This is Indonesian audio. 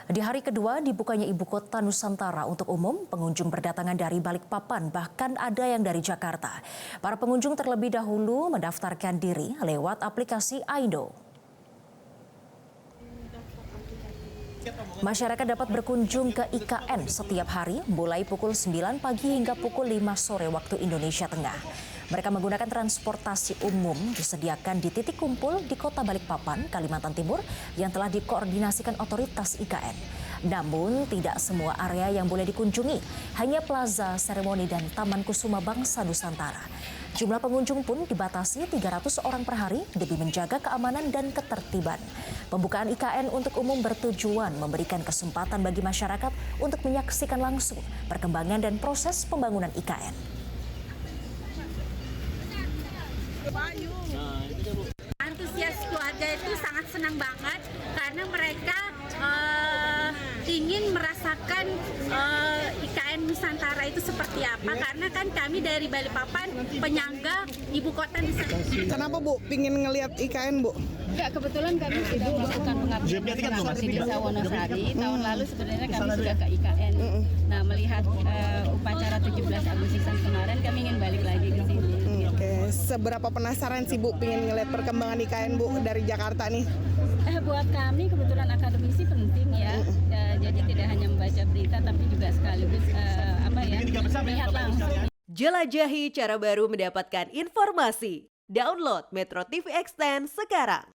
Di hari kedua dibukanya Ibu Kota Nusantara untuk umum, pengunjung berdatangan dari Balikpapan, bahkan ada yang dari Jakarta. Para pengunjung terlebih dahulu mendaftarkan diri lewat aplikasi Aindo. Masyarakat dapat berkunjung ke IKN setiap hari mulai pukul 9 pagi hingga pukul 5 sore waktu Indonesia Tengah. Mereka menggunakan transportasi umum disediakan di titik kumpul di Kota Balikpapan, Kalimantan Timur yang telah dikoordinasikan otoritas IKN. Namun tidak semua area yang boleh dikunjungi, hanya plaza seremoni dan Taman Kusuma Bangsa Nusantara. Jumlah pengunjung pun dibatasi 300 orang per hari demi menjaga keamanan dan ketertiban. Pembukaan IKN untuk umum bertujuan memberikan kesempatan bagi masyarakat untuk menyaksikan langsung perkembangan dan proses pembangunan IKN. Antusias keluarga itu sangat senang banget karena mereka ingin merasakan IKN Nusantara itu seperti apa, karena kan kami dari Balikpapan penyangga ibu kota Nusantara. Kenapa Bu pingin ngelihat IKN Bu? Ya, kebetulan kami sudah melakukan pengabdian di Desa Wonosari. Tahun lalu sebenarnya kami sudah ke IKN. Nah, melihat upacara 17 Agustusan kemarin, kami ingin balik lagi ke sini. Oke, seberapa penasaran sih Bu pingin ngelihat perkembangan IKN Bu dari Jakarta nih? Buat kami kebetulan akademisi penting ya. Jadi tidak hanya membaca berita tapi juga sekaligus melihat langsung. Jelajahi cara baru mendapatkan informasi. Download Metro TV Extend sekarang.